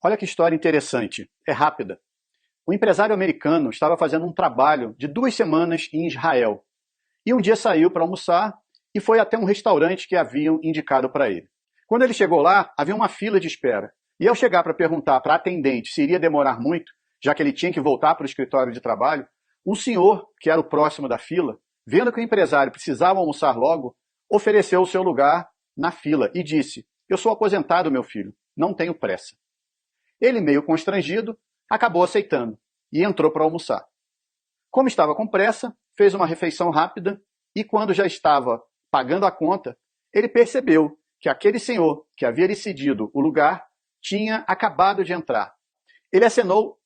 Olha que história interessante, é rápida. Um empresário americano estava fazendo um trabalho de 2 semanas em Israel. E um dia saiu para almoçar e foi até um restaurante que haviam indicado para ele. Quando ele chegou lá, havia uma fila de espera. E ao chegar para perguntar para a atendente se iria demorar muito, já que ele tinha que voltar para o escritório de trabalho, um senhor, que era o próximo da fila, vendo que o empresário precisava almoçar logo, ofereceu o seu lugar na fila e disse: "Eu sou aposentado, meu filho, não tenho pressa." Ele, meio constrangido, acabou aceitando e entrou para almoçar. Como estava com pressa, fez uma refeição rápida e, quando já estava pagando a conta, ele percebeu que aquele senhor que havia lhe cedido o lugar tinha acabado de entrar. Ele acenou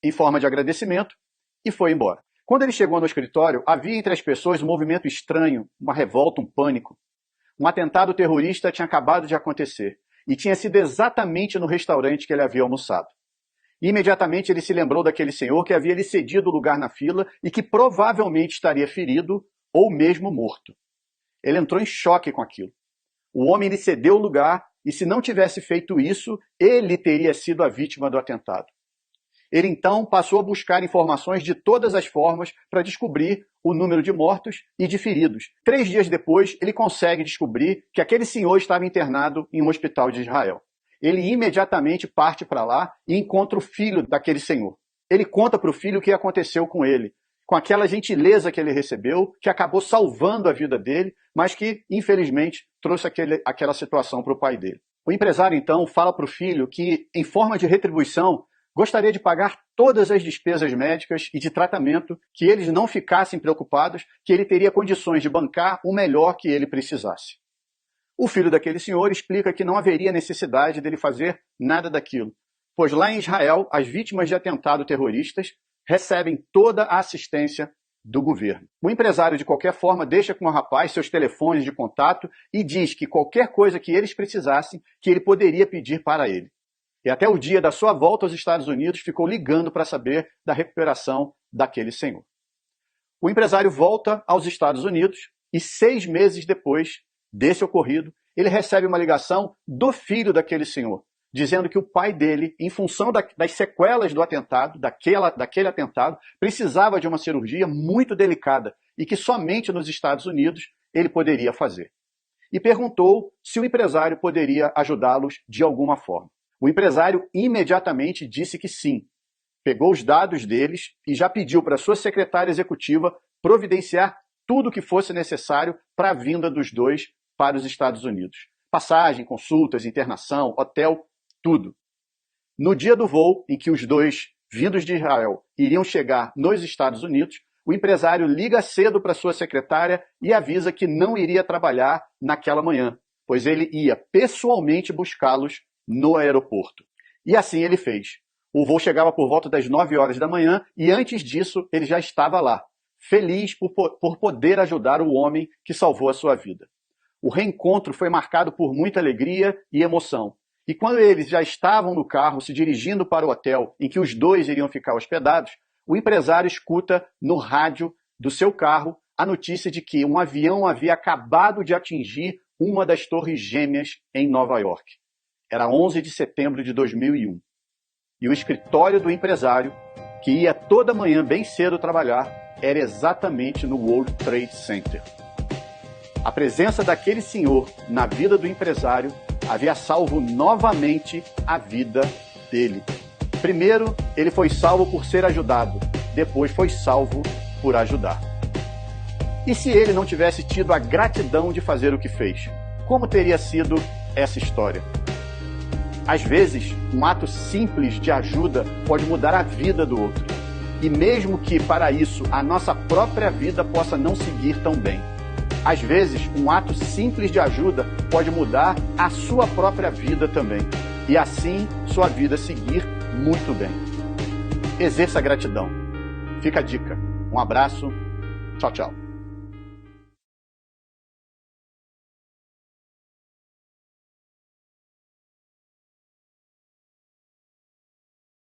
em forma de agradecimento e foi embora. Quando ele chegou no escritório, havia entre as pessoas um movimento estranho, uma revolta, um pânico. Um atentado terrorista tinha acabado de acontecer e tinha sido exatamente no restaurante que ele havia almoçado. Imediatamente ele se lembrou daquele senhor que havia lhe cedido o lugar na fila e que provavelmente estaria ferido ou mesmo morto. Ele entrou em choque com aquilo. O homem lhe cedeu o lugar e, se não tivesse feito isso, ele teria sido a vítima do atentado. Ele então passou a buscar informações de todas as formas para descobrir o número de mortos e de feridos. 3 dias depois, ele consegue descobrir que aquele senhor estava internado em um hospital de Israel. Ele imediatamente parte para lá e encontra o filho daquele senhor. Ele conta para o filho o que aconteceu com ele, com aquela gentileza que ele recebeu, que acabou salvando a vida dele, mas que, infelizmente, trouxe aquela situação para o pai dele. O empresário, então, fala para o filho que, em forma de retribuição, gostaria de pagar todas as despesas médicas e de tratamento, que eles não ficassem preocupados, que ele teria condições de bancar o melhor que ele precisasse. O filho daquele senhor explica que não haveria necessidade dele fazer nada daquilo, pois lá em Israel, as vítimas de atentado terroristas recebem toda a assistência do governo. O empresário, de qualquer forma, deixa com o rapaz seus telefones de contato e diz que qualquer coisa que eles precisassem, que ele poderia pedir para ele. E até o dia da sua volta aos Estados Unidos ficou ligando para saber da recuperação daquele senhor. O empresário volta aos Estados Unidos e 6 meses depois desse ocorrido, ele recebe uma ligação do filho daquele senhor, dizendo que o pai dele, em função das sequelas do atentado, daquele atentado, precisava de uma cirurgia muito delicada e que somente nos Estados Unidos ele poderia fazer. E perguntou se o empresário poderia ajudá-los de alguma forma. O empresário imediatamente disse que sim. Pegou os dados deles e já pediu para sua secretária executiva providenciar tudo o que fosse necessário para a vinda dos dois para os Estados Unidos. Passagem, consultas, internação, hotel, tudo. No dia do voo em que os dois, vindos de Israel, iriam chegar nos Estados Unidos, o empresário liga cedo para sua secretária e avisa que não iria trabalhar naquela manhã, pois ele ia pessoalmente buscá-los no aeroporto. E assim ele fez. O voo chegava por volta das 9 horas da manhã e antes disso ele já estava lá, feliz por poder ajudar o homem que salvou a sua vida. O reencontro foi marcado por muita alegria e emoção. E quando eles já estavam no carro se dirigindo para o hotel em que os dois iriam ficar hospedados, o empresário escuta no rádio do seu carro a notícia de que um avião havia acabado de atingir uma das torres gêmeas em Nova York. Era 11 de setembro de 2001. E o escritório do empresário, que ia toda manhã bem cedo trabalhar, era exatamente no World Trade Center. A presença daquele senhor na vida do empresário havia salvo novamente a vida dele. Primeiro, ele foi salvo por ser ajudado. Depois foi salvo por ajudar. E se ele não tivesse tido a gratidão de fazer o que fez? Como teria sido essa história? Às vezes, um ato simples de ajuda pode mudar a vida do outro. E mesmo que, para isso, a nossa própria vida possa não seguir tão bem. Às vezes, um ato simples de ajuda pode mudar a sua própria vida também. E assim, sua vida seguir muito bem. Exerça a gratidão. Fica a dica. Um abraço. Tchau, tchau.